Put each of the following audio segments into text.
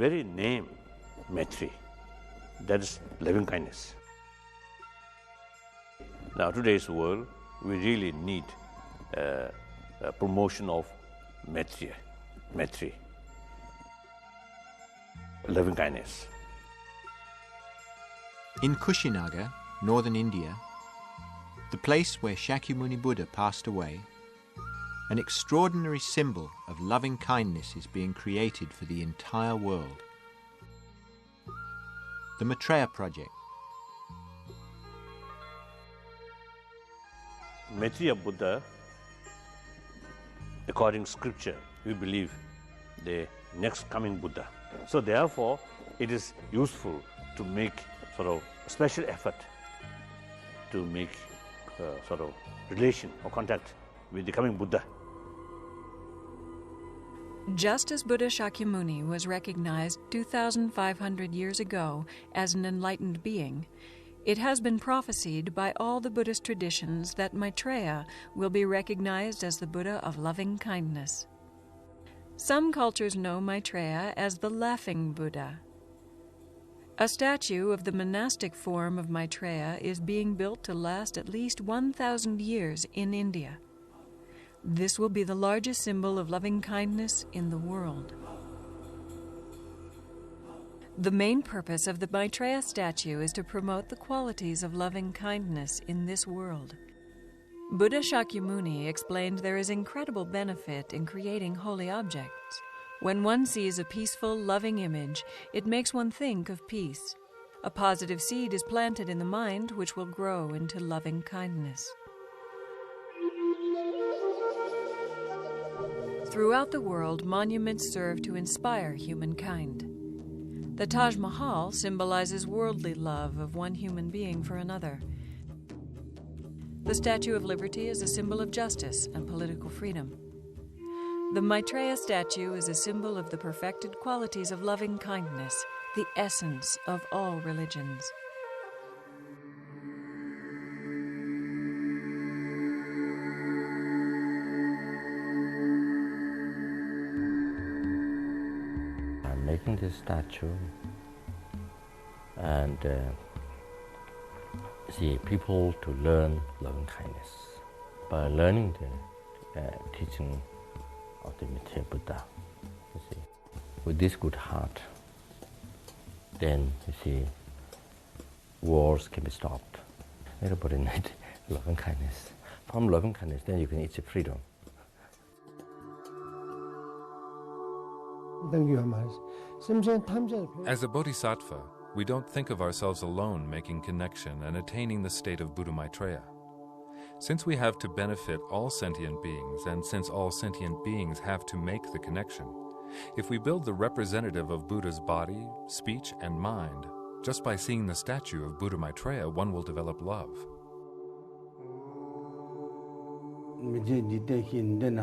very name, Maitreya, that is loving kindness. Now, today's world, we really need a promotion of Maitreya, loving kindness. In Kushinagar, northern India, the place where Shakyamuni Buddha passed away, an extraordinary symbol of loving kindness is being created for the entire world. The Maitreya Project. Maitreya Buddha, according to scripture, we believe the next coming Buddha. So therefore, it is useful to make sort of special effort to make sort of relation or contact with the coming Buddha. Just as Buddha Shakyamuni was recognized 2,500 years ago as an enlightened being, it has been prophesied by all the Buddhist traditions that Maitreya will be recognized as the Buddha of loving kindness. Some cultures know Maitreya as the Laughing Buddha. A statue of the monastic form of Maitreya is being built to last at least 1,000 years in India. This will be the largest symbol of loving kindness in the world. The main purpose of the Maitreya statue is to promote the qualities of loving kindness in this world. Buddha Shakyamuni explained there is incredible benefit in creating holy objects. When one sees a peaceful, loving image, it makes one think of peace. A positive seed is planted in the mind which will grow into loving kindness. Throughout the world, monuments serve to inspire humankind. The Taj Mahal symbolizes worldly love of one human being for another. The Statue of Liberty is a symbol of justice and political freedom. The Maitreya statue is a symbol of the perfected qualities of loving kindness, the essence of all religions. I'm making this statue and see people to learn loving kindness by learning the teaching of the Maitreya Buddha. You see, with this good heart, then you see, wars can be stopped. Everybody needs loving kindness. From loving kindness, then you can achieve freedom. Thank you, Maharaj. As a bodhisattva, we don't think of ourselves alone making connection and attaining the state of Buddha Maitreya. Since we have to benefit all sentient beings, and since all sentient beings have to make the connection, if we build the representative of Buddha's body, speech, and mind, just by seeing the statue of Buddha Maitreya, one will develop love.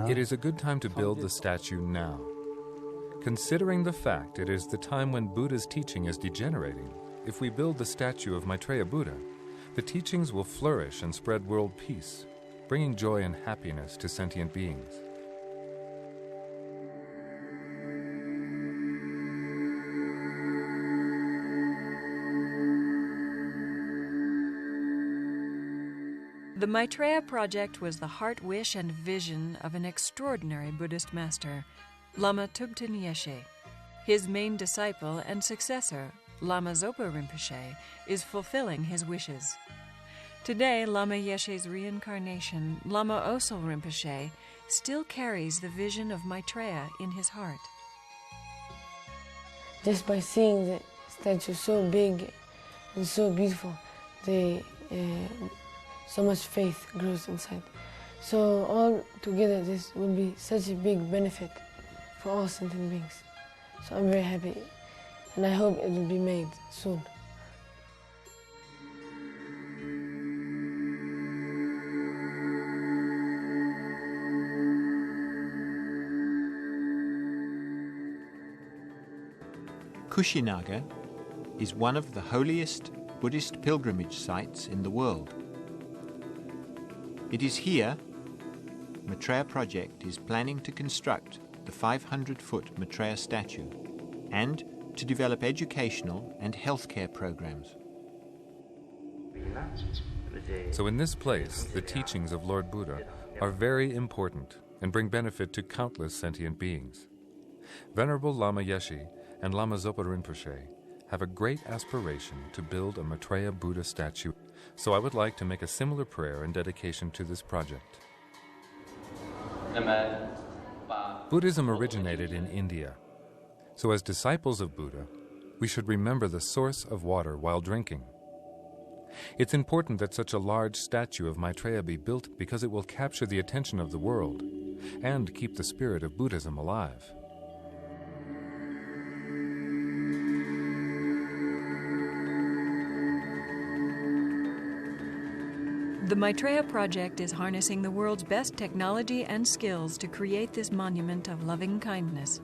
It is a good time to build the statue now. Considering the fact it is the time when Buddha's teaching is degenerating, if we build the statue of Maitreya Buddha, the teachings will flourish and spread world peace, bringing joy and happiness to sentient beings. The Maitreya Project was the heart wish and vision of an extraordinary Buddhist master, Lama Tubten Yeshe. His main disciple and successor, Lama Zopa Rinpoche, is fulfilling his wishes. Today, Lama Yeshe's reincarnation, Lama Osel Rinpoche, still carries the vision of Maitreya in his heart. Just by seeing the statue so big and so beautiful, so much faith grows inside. So all together, this will be such a big benefit for all sentient beings. So I'm very happy, and I hope it will be made soon. Kushinagar is one of the holiest Buddhist pilgrimage sites in the world. It is here Maitreya Project is planning to construct the 500-foot Maitreya statue and to develop educational and healthcare programs. So in this place, the teachings of Lord Buddha are very important and bring benefit to countless sentient beings. Venerable Lama Yeshe and Lama Zopa Rinpoche have a great aspiration to build a Maitreya Buddha statue, so I would like to make a similar prayer in dedication to this project. Buddhism originated in India, so as disciples of Buddha, we should remember the source of water while drinking. It's important that such a large statue of Maitreya be built because it will capture the attention of the world and keep the spirit of Buddhism alive. The Maitreya Project is harnessing the world's best technology and skills to create this monument of loving kindness.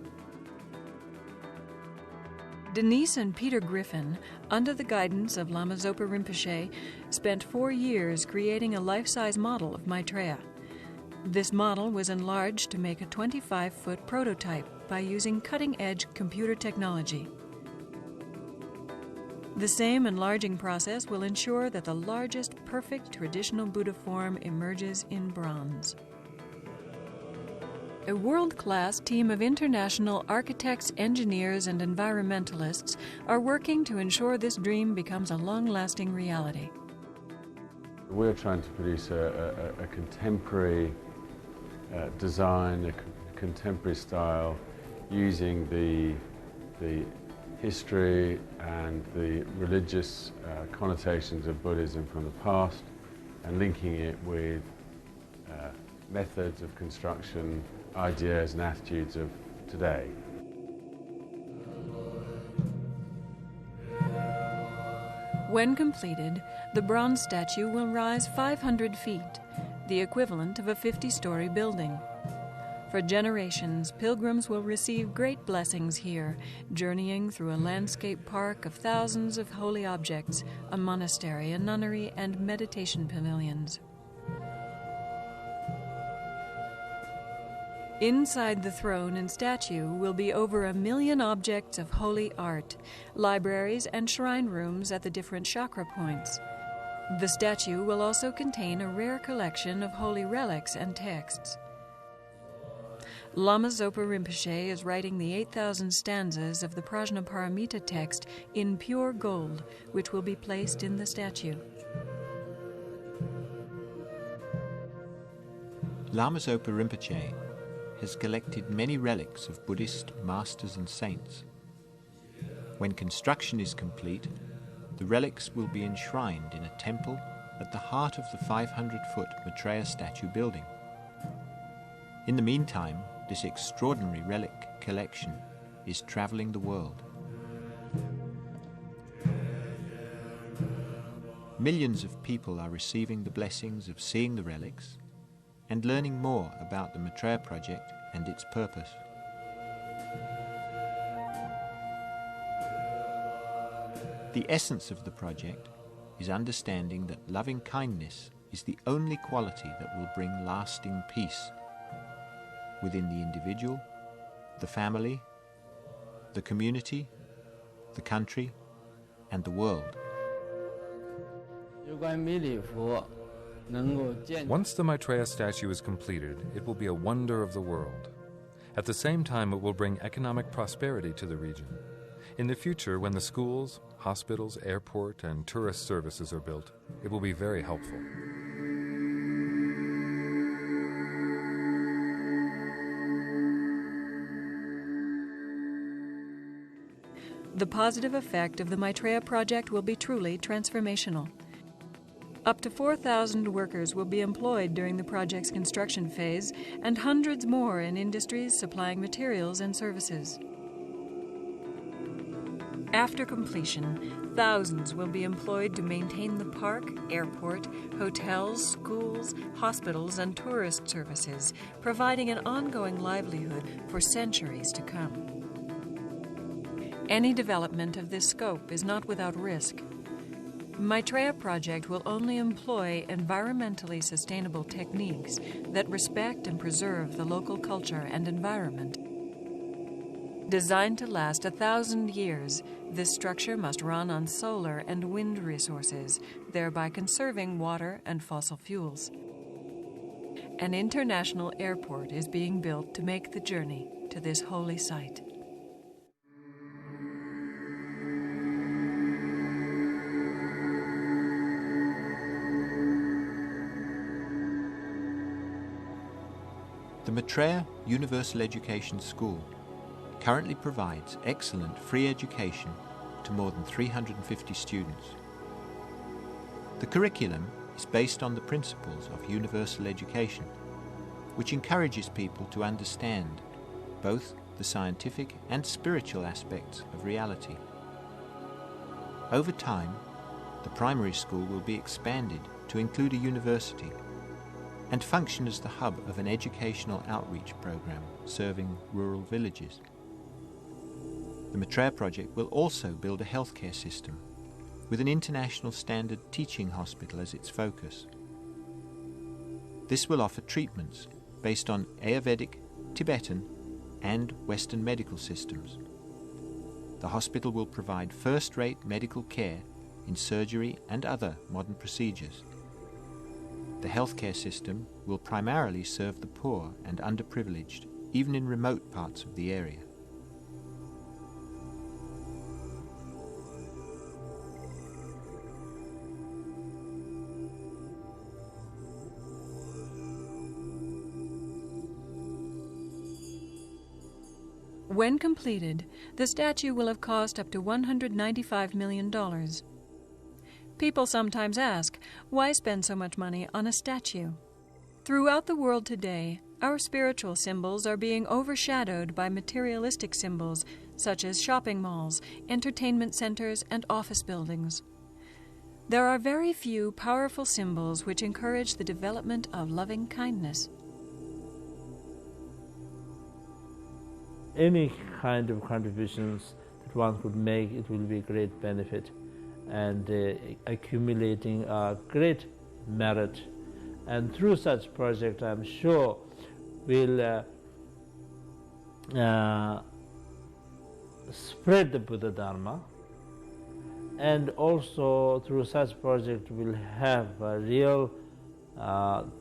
Denise and Peter Griffin, under the guidance of Lama Zopa Rinpoche, spent 4 years creating a life-size model of Maitreya. This model was enlarged to make a 25-foot prototype by using cutting-edge computer technology. The same enlarging process will ensure that the largest perfect traditional Buddha form emerges in bronze. A world-class team of international architects, engineers, and environmentalists are working to ensure this dream becomes a long-lasting reality. We're trying to produce a contemporary design, a contemporary style, using the history and the religious connotations of Buddhism from the past and linking it with methods of construction, ideas and attitudes of today. When completed, the bronze statue will rise 500 feet, the equivalent of a 50-story building. For generations, pilgrims will receive great blessings here, journeying through a landscape park of thousands of holy objects, a monastery, a nunnery, and meditation pavilions. Inside the throne and statue will be over 1 million objects of holy art, libraries and shrine rooms at the different chakra points. The statue will also contain a rare collection of holy relics and texts. Lama Zopa Rinpoche is writing the 8,000 stanzas of the Prajnaparamita text in pure gold, which will be placed in the statue. Lama Zopa Rinpoche has collected many relics of Buddhist masters and saints. When construction is complete, the relics will be enshrined in a temple at the heart of the 500-foot Maitreya statue building. In the meantime, this extraordinary relic collection is traveling the world. Millions of people are receiving the blessings of seeing the relics and learning more about the Maitreya Project and its purpose. The essence of the project is understanding that loving kindness is the only quality that will bring lasting peace within the individual, the family, the community, the country, and the world. Once the Maitreya statue is completed, it will be a wonder of the world. At the same time, it will bring economic prosperity to the region. In the future, when the schools, hospitals, airport, and tourist services are built, it will be very helpful. The positive effect of the Maitreya Project will be truly transformational. Up to 4,000 workers will be employed during the project's construction phase, and hundreds more in industries supplying materials and services. After completion, thousands will be employed to maintain the park, airport, hotels, schools, hospitals, and tourist services, providing an ongoing livelihood for centuries to come. Any development of this scope is not without risk. Maitreya Project will only employ environmentally sustainable techniques that respect and preserve the local culture and environment. Designed to last 1,000 years, this structure must run on solar and wind resources, thereby conserving water and fossil fuels. An international airport is being built to make the journey to this holy site. The Maitreya Universal Education School currently provides excellent free education to more than 350 students. The curriculum is based on the principles of universal education, which encourages people to understand both the scientific and spiritual aspects of reality. Over time, the primary school will be expanded to include a university and function as the hub of an educational outreach program serving rural villages. The Maitreya Project will also build a healthcare system with an international standard teaching hospital as its focus. This will offer treatments based on Ayurvedic, Tibetan, and Western medical systems. The hospital will provide first-rate medical care in surgery and other modern procedures. The healthcare system will primarily serve the poor and underprivileged, even in remote parts of the area. When completed, the statue will have cost up to $195 million. People sometimes ask, why spend so much money on a statue? Throughout the world today, our spiritual symbols are being overshadowed by materialistic symbols such as shopping malls, entertainment centers, and office buildings. There are very few powerful symbols which encourage the development of loving kindness. Any kind of contributions that one could make, it will be a great benefit and accumulating a great merit. And through such project, I'm sure will spread the Buddha Dharma, and also through such project will have a real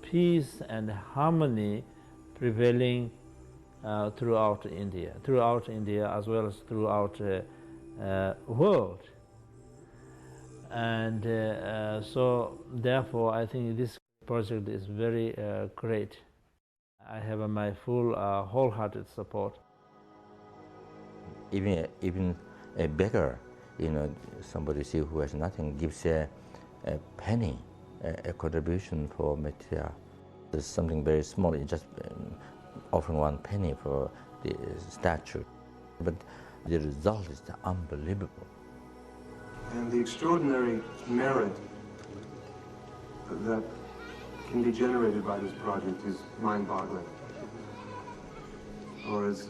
peace and harmony prevailing throughout India as well as throughout world. And so therefore I think this project is very great. I have my full wholehearted support. Even a beggar, somebody see who has nothing, gives a penny, a contribution for Maitreya. It's something very small, it's just offering 1 penny for the statue. But the result is unbelievable. And the extraordinary merit that can be generated by this project is mind-boggling. Or as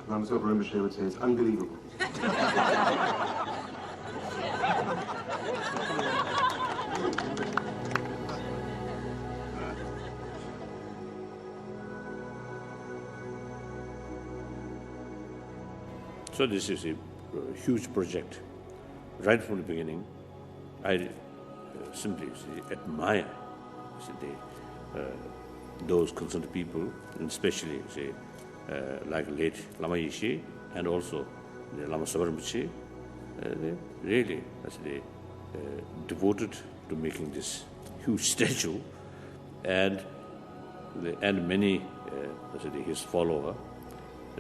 Lama Zopa Rinpoche would say, it's unbelievable. So this is a huge project. Right from the beginning, I simply admire those concerned people, and especially like late Lama Yeshe and also the Lama Zopa Rinpoche. They really devoted to making this huge statue, and many his follower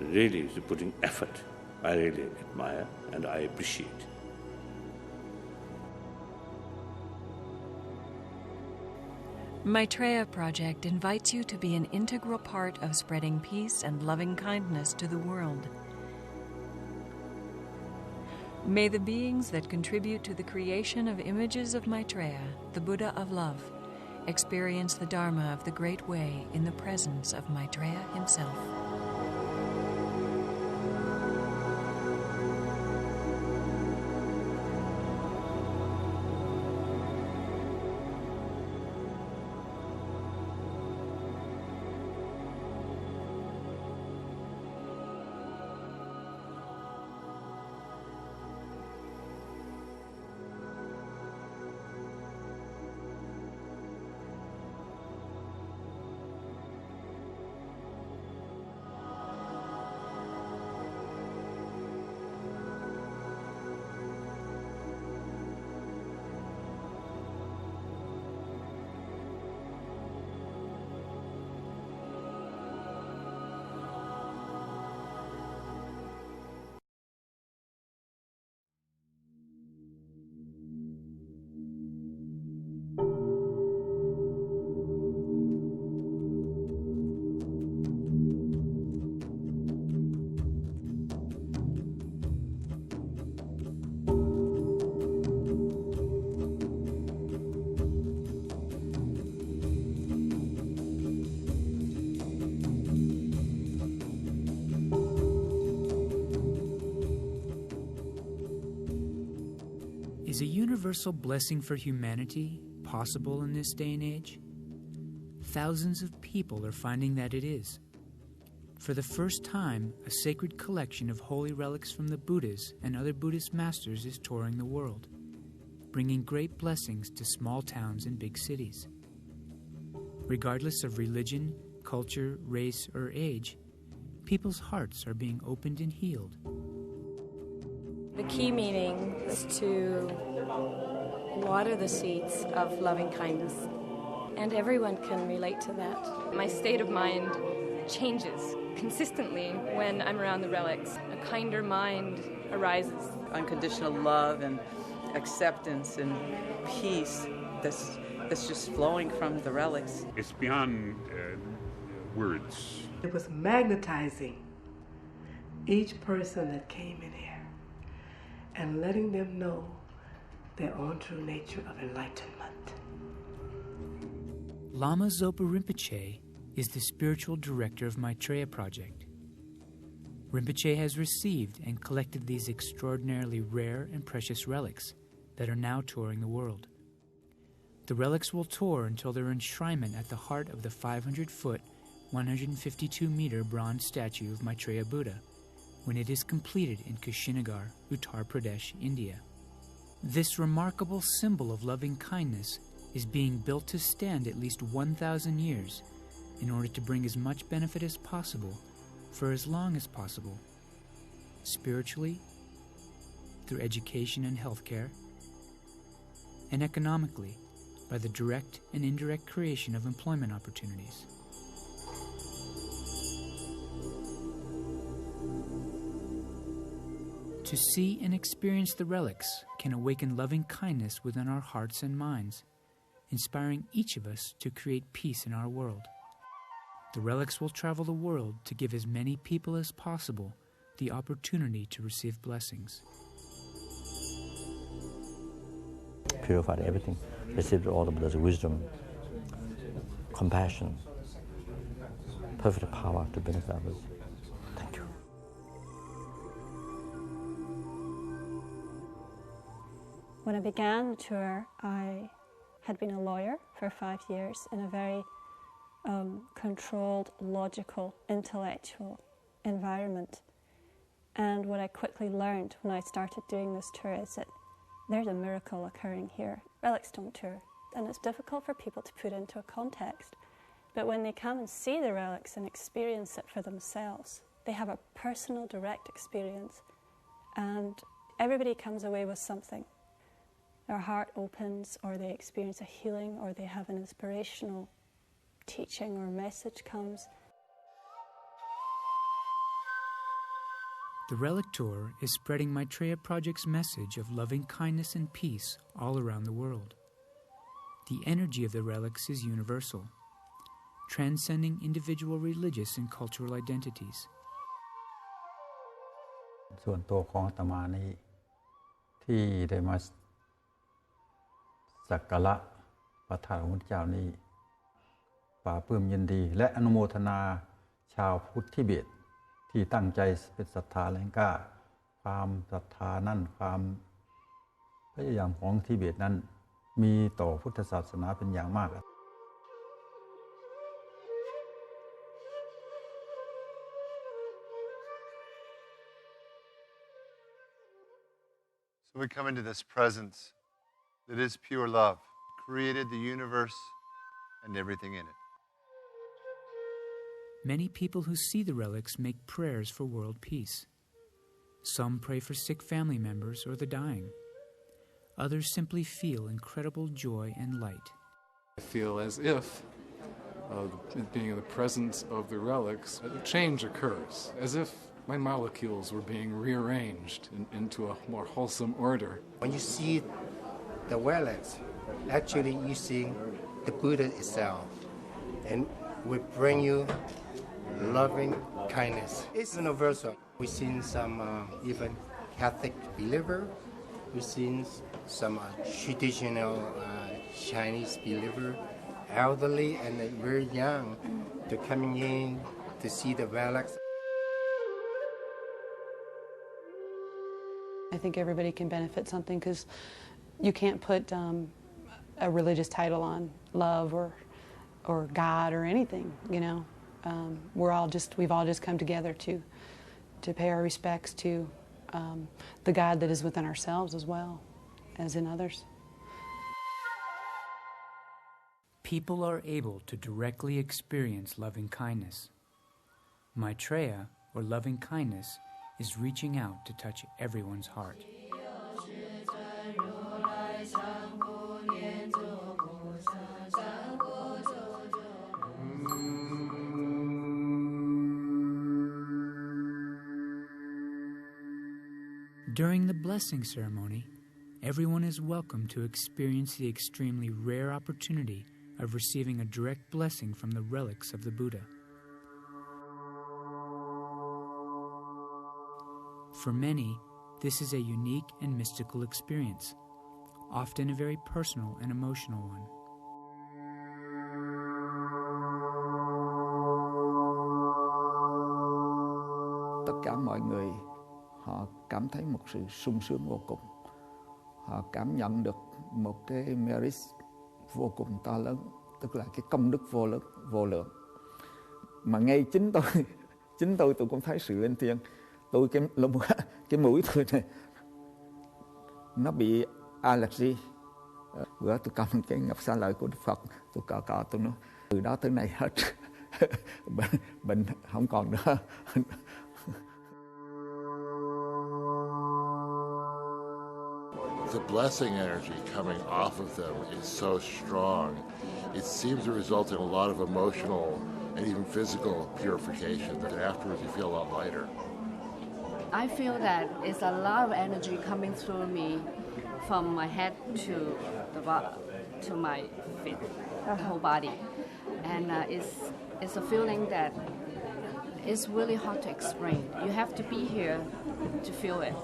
really is putting effort. I really admire and I appreciate. Maitreya Project invites you to be an integral part of spreading peace and loving kindness to the world. May the beings that contribute to the creation of images of Maitreya, the Buddha of love, experience the Dharma of the Great Way in the presence of Maitreya himself. Is a universal blessing for humanity possible in this day and age? Thousands of people are finding that it is. For the first time, a sacred collection of holy relics from the Buddhas and other Buddhist masters is touring the world, bringing great blessings to small towns and big cities. Regardless of religion, culture, race, or age, people's hearts are being opened and healed. The key meaning is to water the seeds of loving kindness, and everyone can relate to that. My state of mind changes consistently when I'm around the relics. A kinder mind arises. Unconditional love and acceptance and peace that's just flowing from the relics. It's beyond words. It was magnetizing each person that came in here and letting them know their own true nature of enlightenment. Lama Zopa Rinpoche is the spiritual director of Maitreya Project. Rinpoche has received and collected these extraordinarily rare and precious relics that are now touring the world. The relics will tour until their enshrinement at the heart of the 500-foot, 152-meter bronze statue of Maitreya Buddha, when it is completed in Kushinagar, Uttar Pradesh, India. This remarkable symbol of loving kindness is being built to stand at least 1,000 years in order to bring as much benefit as possible for as long as possible, spiritually, through education and healthcare, and economically, by the direct and indirect creation of employment opportunities. To see and experience the relics can awaken loving kindness within our hearts and minds, inspiring each of us to create peace in our world. The relics will travel the world to give as many people as possible the opportunity to receive blessings. Purified everything, received all of Buddha's wisdom, compassion, perfect power to benefit others. Thank you. When I began the tour, I had been a lawyer for 5 years in a very controlled, logical, intellectual environment. And what I quickly learned when I started doing this tour is that there's a miracle occurring here. Relics don't tour, and it's difficult for people to put into a context. But when they come and see the relics and experience it for themselves, they have a personal, direct experience, and everybody comes away with something. Their heart opens, or they experience a healing, or they have an inspirational teaching or message comes. The Relic Tour is spreading Maitreya Project's message of loving kindness and peace all around the world. The energy of the relics is universal, transcending individual religious and cultural identities. ส่วนตัวของอาตมานี้ที่ได้มาสักการะพระธาตุของพระเจ้านี้ปลาปลื้มยินดีและอนุโมทนาชาวพุทธทิเบตที่ตั้งใจเป็นศรัทธาแรงกล้าความศรัทธานั้นความพยายามของทิเบตนั้นมีต่อพุทธศาสนาเป็นอย่างมาก So we come into this presence that is pure love, created the universe and everything in it. Many people who see the relics make prayers for world peace. Some pray for sick family members or the dying. Others simply feel incredible joy and light. I feel as if, being in the presence of the relics, a change occurs, as if my molecules were being rearranged into a more wholesome order. When you see the relics, actually you see the Buddha itself, and we bring you loving kindness. It's universal. We've seen some even Catholic believer. We've seen some traditional Chinese believer, elderly and very young, to coming in to see the relics. I think everybody can benefit something because You can't put a religious title on love or God or anything, you know. We've all just come together to pay our respects to the God that is within ourselves as well as in others. People are able to directly experience loving kindness. Maitreya, or loving kindness, is reaching out to touch everyone's heart. During the blessing ceremony, everyone is welcome to experience the extremely rare opportunity of receiving a direct blessing from the relics of the Buddha. For many, this is a unique and mystical experience, often a very personal and emotional one. Tất cả mọi người họ cảm thấy một sự sung sướng vô cùng. Họ cảm nhận được một cái merit vô cùng to lớn, tức là cái công đức vô lượng. Mà ngay chính tôi cũng thấy sự linh thiêng. Tôi cái mũi tôi này nó bị allergy. Bữa tôi cầm cái ngọc sa lợi của Đức Phật, tôi cọ tôi nói từ đó tới nay hết bệnh không còn nữa. The blessing energy coming off of them is so strong. It seems to result in a lot of emotional and even physical purification, that afterwards you feel a lot lighter. I feel that it's a lot of energy coming through me from my head to my feet, the whole body. And it's a feeling that it's really hard to explain. You have to be here to feel it.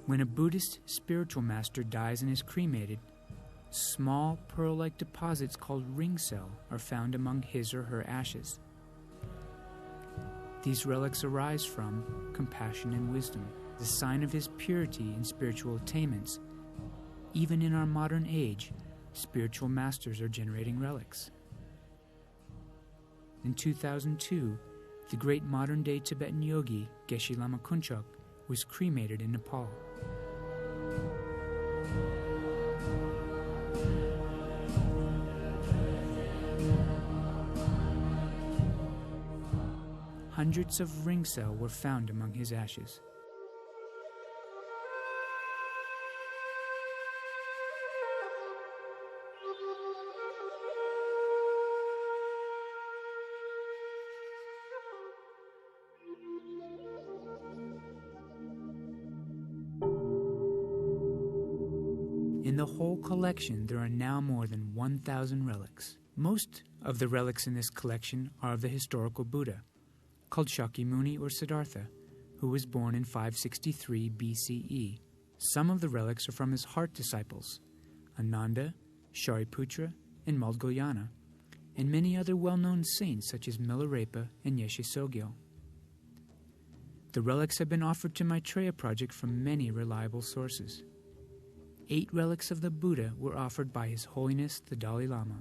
When a Buddhist spiritual master dies and is cremated, small pearl-like deposits called ring cell are found among his or her ashes. These relics arise from compassion and wisdom, the sign of his purity and spiritual attainments. Even in our modern age, spiritual masters are generating relics. In 2002, the great modern-day Tibetan yogi Geshe Lama Kunchok was cremated in Nepal. Hundreds of ring cell were found among his ashes. In the whole collection, there are now more than 1,000 relics. Most of the relics in this collection are of the historical Buddha, called Shakyamuni or Siddhartha, who was born in 563 BCE. Some of the relics are from his heart disciples, Ananda, Shariputra, and Madhyayana, and many other well-known saints such as Milarepa and Yeshe Sogyo. The relics have been offered to Maitreya Project from many reliable sources. 8 relics of the Buddha were offered by His Holiness the Dalai Lama.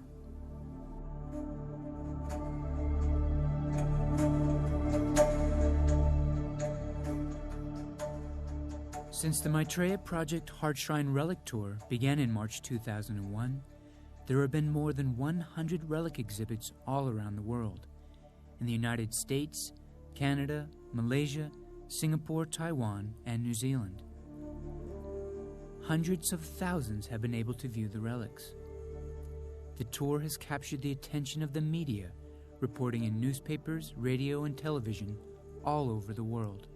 Since the Maitreya Project Heart Shrine Relic Tour began in March 2001, there have been more than 100 relic exhibits all around the world, in the United States, Canada, Malaysia, Singapore, Taiwan, and New Zealand. Hundreds of thousands have been able to view the relics. The tour has captured the attention of the media, reporting in newspapers, radio, and television all over the world.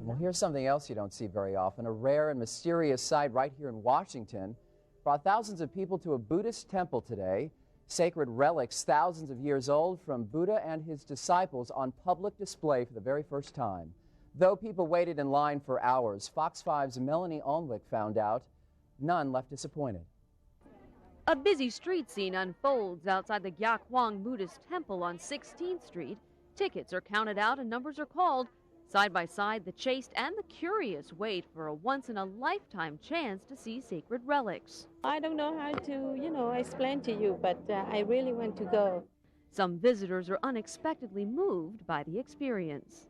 Well, here's something else you don't see very often. A rare and mysterious sight right here in Washington brought thousands of people to a Buddhist temple today. Sacred relics thousands of years old from Buddha and his disciples on public display for the very first time. Though people waited in line for hours, Fox 5's Melanie Alnwick found out none left disappointed. A busy street scene unfolds outside the Gyak Hwang Buddhist Temple on 16th Street, Tickets are counted out and numbers are called. Side by side, the chaste and the curious wait for a once-in-a-lifetime chance to see sacred relics. I don't know how to, explain to you, but I really want to go. Some visitors are unexpectedly moved by the experience.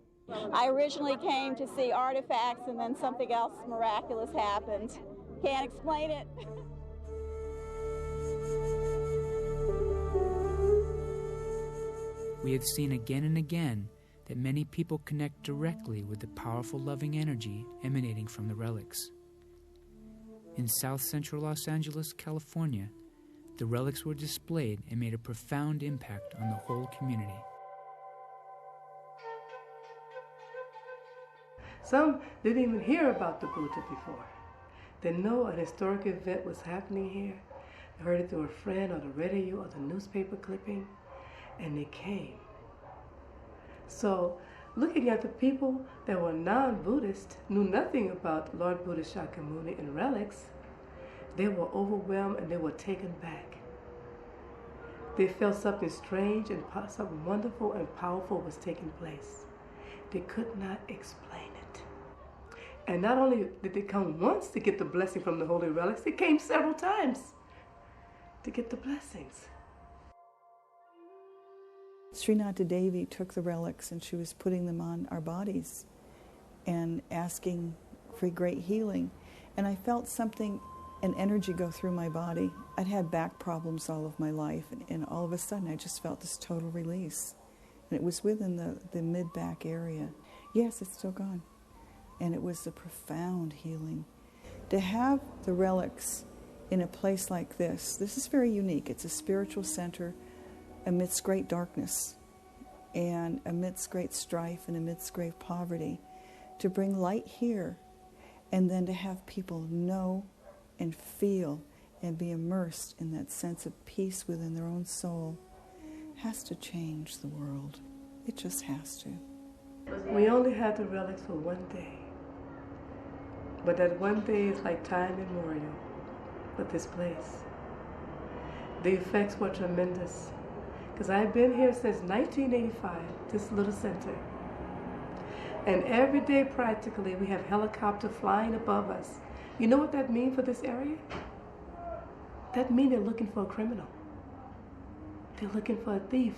I originally came to see artifacts, and then something else miraculous happened. Can't explain it. We have seen again and again that many people connect directly with the powerful loving energy emanating from the relics. In South Central Los Angeles, California, the relics were displayed and made a profound impact on the whole community. Some didn't even hear about the Buddha before. They know an historic event was happening here. They heard it through a friend or the radio or the newspaper clipping, and they came. So, looking at the people that were non-Buddhist, knew nothing about Lord Buddha Shakyamuni and relics, they were overwhelmed and they were taken back. They felt something strange and something wonderful and powerful was taking place. They could not explain it. And not only did they come once to get the blessing from the holy relics, they came several times to get the blessings. Srinatha Devi took the relics and she was putting them on our bodies and asking for great healing. And I felt something, an energy go through my body. I'd had back problems all of my life, and all of a sudden I just felt this total release. And it was within the mid-back area. Yes, it's still gone. And it was a profound healing. To have the relics in a place like this is very unique. It's a spiritual center amidst great darkness and amidst great strife and amidst great poverty. To bring light here and then to have people know and feel and be immersed in that sense of peace within their own soul has to change the world. It just has to. We only had the relics for one day. But that one day is like time immemorial with this place. The effects were tremendous. Because I've been here since 1985, this little center. And every day practically we have helicopters flying above us. You know what that means for this area? That means they're looking for a criminal. They're looking for a thief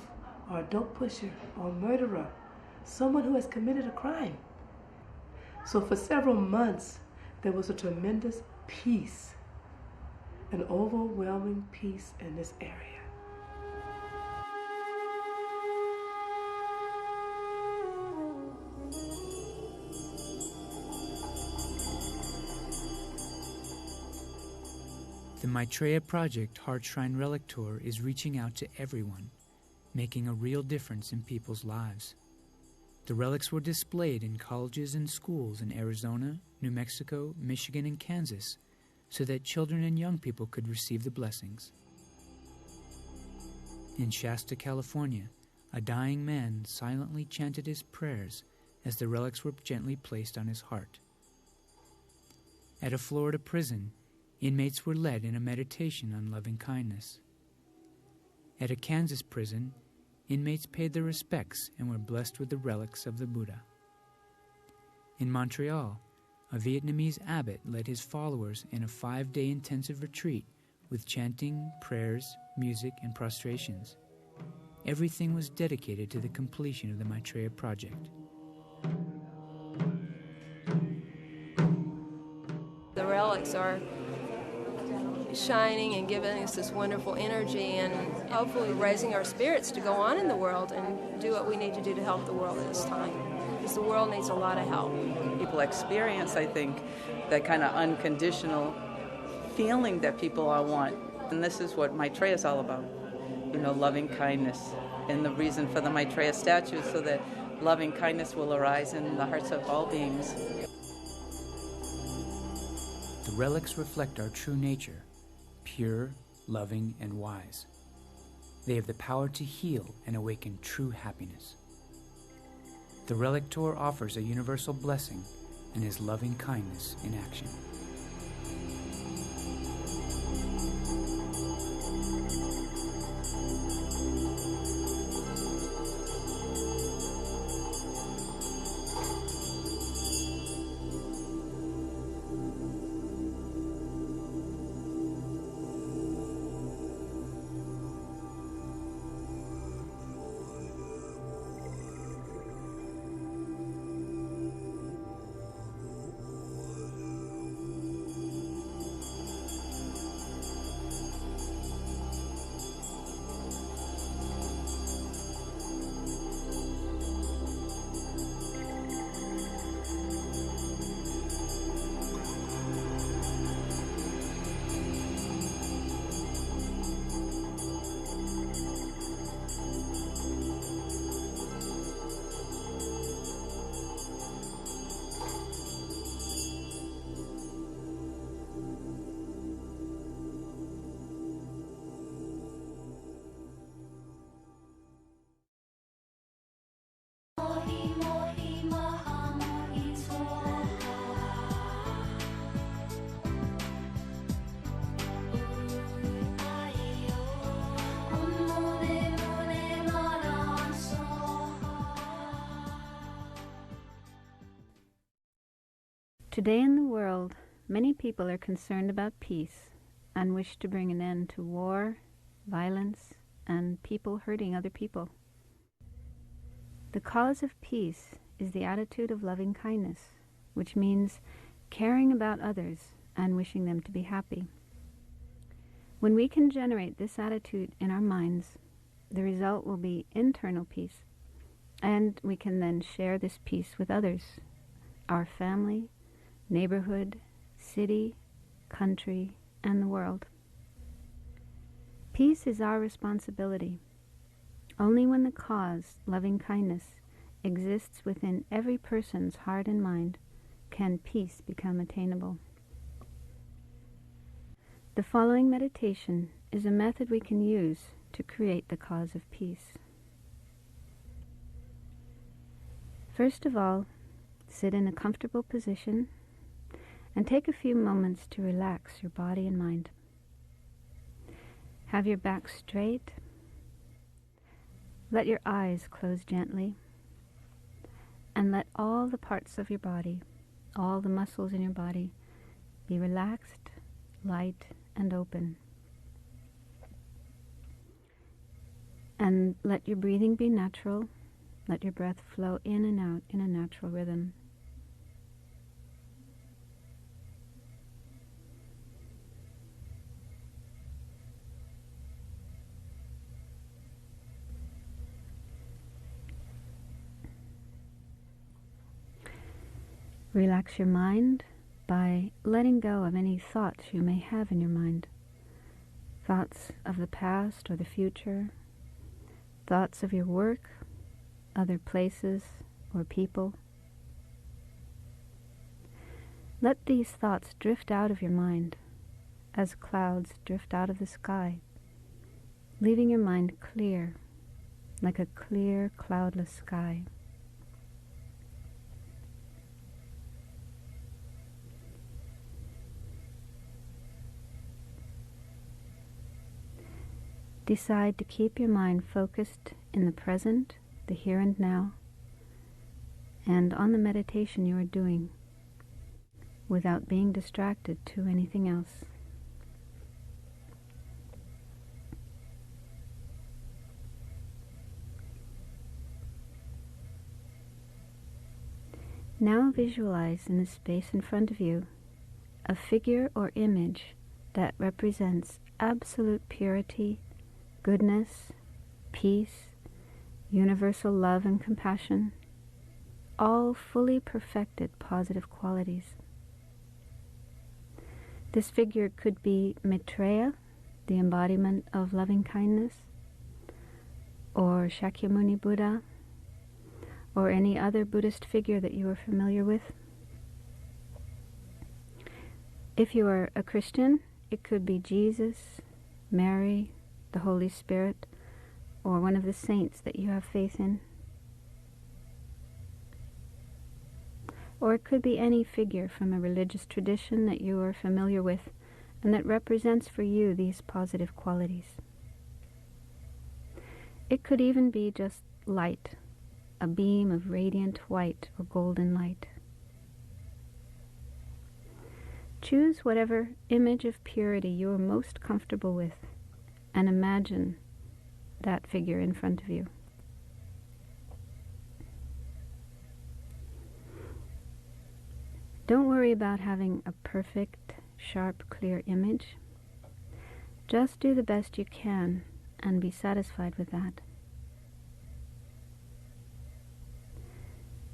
or a dope pusher or a murderer, someone who has committed a crime. So for several months, there was a tremendous peace, an overwhelming peace in this area. The Maitreya Project Heart Shrine Relic Tour is reaching out to everyone, making a real difference in people's lives. The relics were displayed in colleges and schools in Arizona, New Mexico, Michigan, and Kansas so that children and young people could receive the blessings. In Shasta, California, a dying man silently chanted his prayers as the relics were gently placed on his heart. At a Florida prison, inmates were led in a meditation on loving kindness. At a Kansas prison, inmates paid their respects and were blessed with the relics of the Buddha. In Montreal, a Vietnamese abbot led his followers in a 5-day intensive retreat with chanting, prayers, music, and prostrations. Everything was dedicated to the completion of the Maitreya Project. The relics are shining and giving us this wonderful energy and hopefully raising our spirits to go on in the world and do what we need to do to help the world at this time. Because the world needs a lot of help. People experience, I think, that kind of unconditional feeling that people all want. And this is what Maitreya is all about. Loving kindness. And the reason for the Maitreya statue is so that loving kindness will arise in the hearts of all beings. The relics reflect our true nature, pure, loving, and wise. They have the power to heal and awaken true happiness. The Relic Tour offers a universal blessing and is loving kindness in action. Today in the world, many people are concerned about peace and wish to bring an end to war, violence, and people hurting other people. The cause of peace is the attitude of loving kindness, which means caring about others and wishing them to be happy. When we can generate this attitude in our minds, the result will be internal peace, and we can then share this peace with others, our family, neighborhood, city, country, and the world. Peace is our responsibility. Only when the cause, loving kindness, exists within every person's heart and mind can peace become attainable. The following meditation is a method we can use to create the cause of peace. First of all, sit in a comfortable position and take a few moments to relax your body and mind. Have your back straight. Let your eyes close gently, and let all the parts of your body, all the muscles in your body, be relaxed, light, and open. And let your breathing be natural. Let your breath flow in and out in a natural rhythm. Relax your mind by letting go of any thoughts you may have in your mind. Thoughts of the past or the future, thoughts of your work, other places or people. Let these thoughts drift out of your mind as clouds drift out of the sky, leaving your mind clear, like a clear, cloudless sky. Decide to keep your mind focused in the present, the here and now, and on the meditation you are doing, without being distracted to anything else. Now visualize in the space in front of you a figure or image that represents absolute purity, goodness, peace, universal love and compassion, all fully perfected positive qualities. This figure could be Maitreya, the embodiment of loving kindness, or Shakyamuni Buddha, or any other Buddhist figure that you are familiar with. If you are a Christian, it could be Jesus, Mary, the Holy Spirit, or one of the saints that you have faith in. Or it could be any figure from a religious tradition that you are familiar with and that represents for you these positive qualities. It could even be just light, a beam of radiant white or golden light. Choose whatever image of purity you are most comfortable with and imagine that figure in front of you. Don't worry about having a perfect, sharp, clear image. Just do the best you can and be satisfied with that.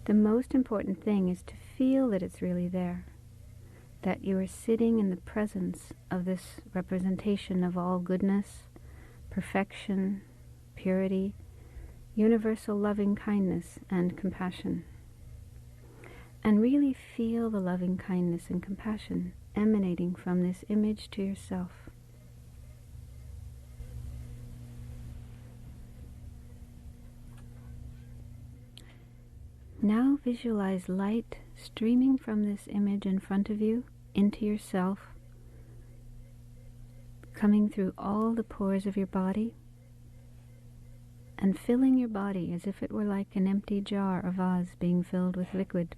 The most important thing is to feel that it's really there, that you are sitting in the presence of this representation of all goodness, perfection, purity, universal loving kindness and compassion. And really feel the loving kindness and compassion emanating from this image to yourself. Now visualize light streaming from this image in front of you into yourself, coming through all the pores of your body and filling your body as if it were like an empty jar or vase being filled with liquid.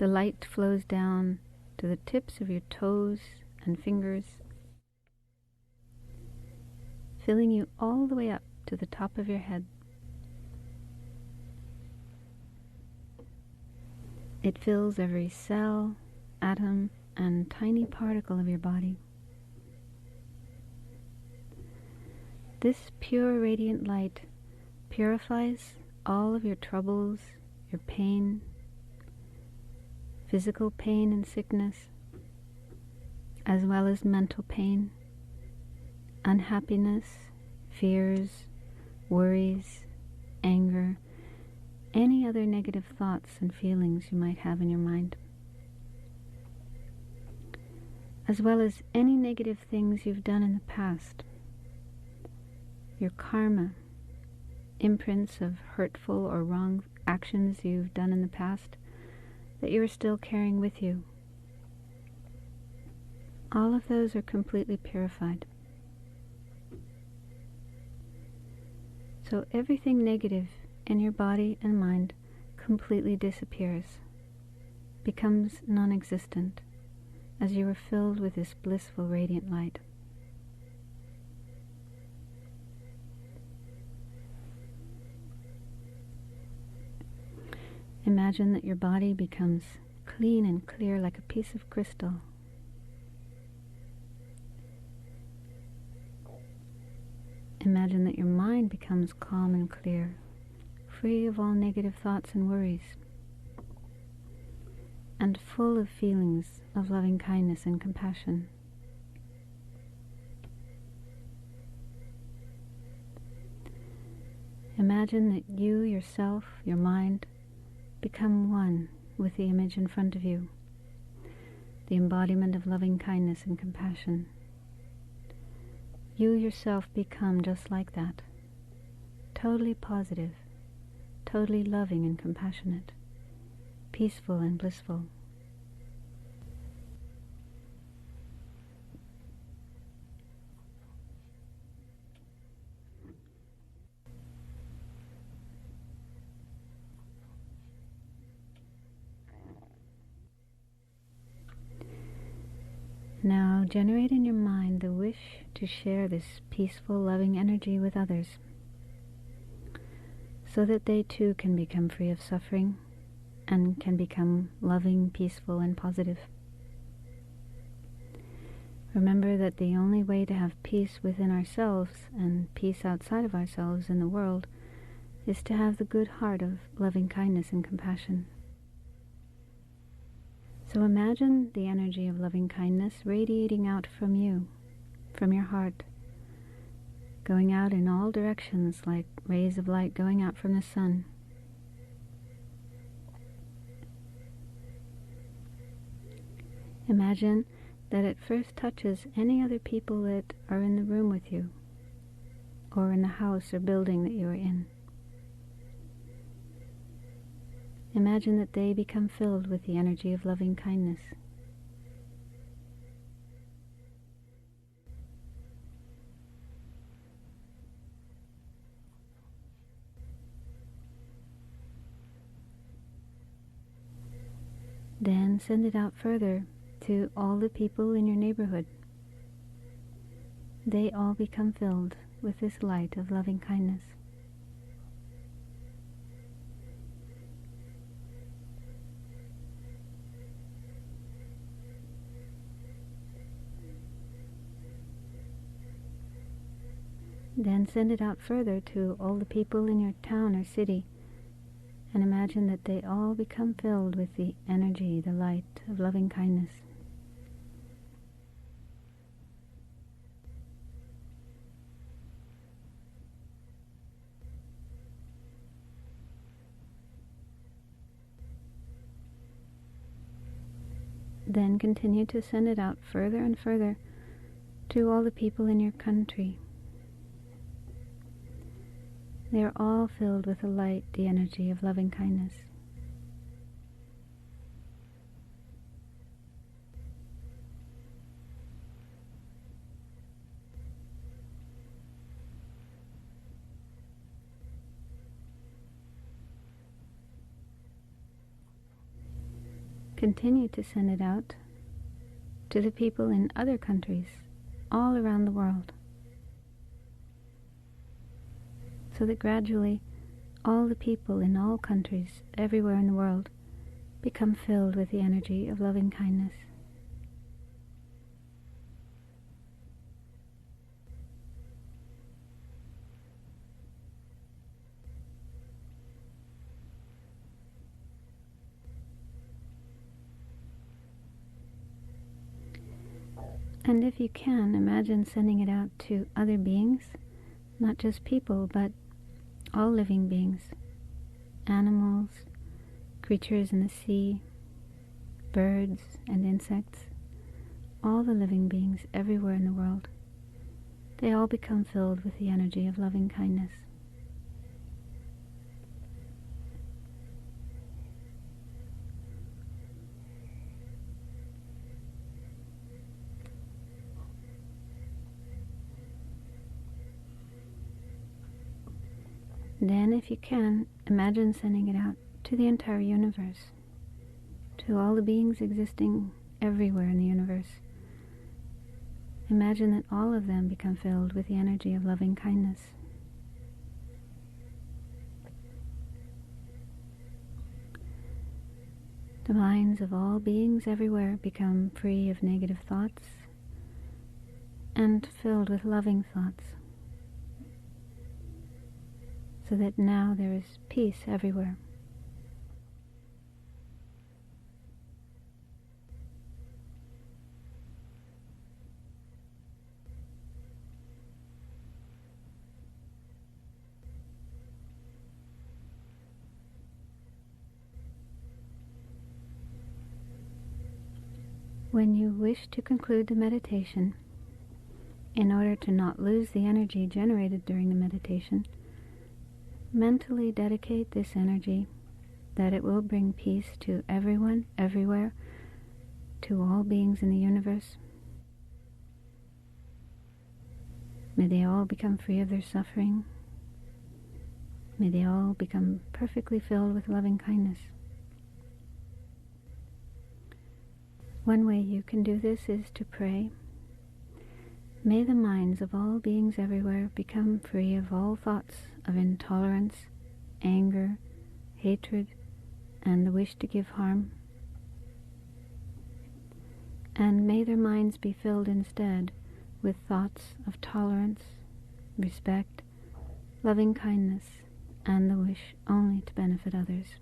The light flows down to the tips of your toes and fingers, filling you all the way up to the top of your head. It fills every cell, atom, and tiny particle of your body. This pure radiant light purifies all of your troubles, your pain, physical pain and sickness, as well as mental pain, unhappiness, fears, worries, anger, any other negative thoughts and feelings you might have in your mind, as well as any negative things you've done in the past, your karma, imprints of hurtful or wrong actions you've done in the past that you're still carrying with you. All of those are completely purified. So everything negative in your body and mind completely disappears, becomes non-existent, as you are filled with this blissful radiant light. Imagine that your body becomes clean and clear like a piece of crystal. Imagine that your mind becomes calm and clear, free of all negative thoughts and worries, and full of feelings of loving kindness and compassion. Imagine that you, yourself, your mind, become one with the image in front of you, the embodiment of loving kindness and compassion. You yourself become just like that, totally positive, totally loving and compassionate, peaceful and blissful. Now generate in your mind the wish to share this peaceful, loving energy with others, so that they too can become free of suffering and can become loving, peaceful, and positive. Remember that the only way to have peace within ourselves and peace outside of ourselves in the world is to have the good heart of loving kindness and compassion. So imagine the energy of loving kindness radiating out from you, from your heart, going out in all directions like rays of light going out from the sun. Imagine that it first touches any other people that are in the room with you, or in the house or building that you are in. Imagine that they become filled with the energy of loving kindness. Then send it out further to all the people in your neighborhood. They all become filled with this light of loving kindness. Then send it out further to all the people in your town or city, and imagine that they all become filled with the energy, the light of loving kindness. Then continue to send it out further and further to all the people in your country. They are all filled with the light, the energy of loving kindness. continue to send it out to the people in other countries all around the world, so that gradually all the people in all countries everywhere in the world become filled with the energy of loving kindness. And if you can, imagine sending it out to other beings, not just people, but all living beings, animals, creatures in the sea, birds and insects, all the living beings everywhere in the world. They all become filled with the energy of loving kindness. Then, if you can, imagine sending it out to the entire universe, to all the beings existing everywhere in the universe. Imagine that all of them become filled with the energy of loving kindness. The minds of all beings everywhere become free of negative thoughts and filled with loving thoughts, so that now there is peace everywhere. When you wish to conclude the meditation, in order to not lose the energy generated during the meditation, mentally dedicate this energy that it will bring peace to everyone, everywhere, to all beings in the universe. May they all become free of their suffering. May they all become perfectly filled with loving kindness. One way you can do this is to pray, "May the minds of all beings everywhere become free of all thoughts of intolerance, anger, hatred, and the wish to give harm. And may their minds be filled instead with thoughts of tolerance, respect, loving kindness, and the wish only to benefit others."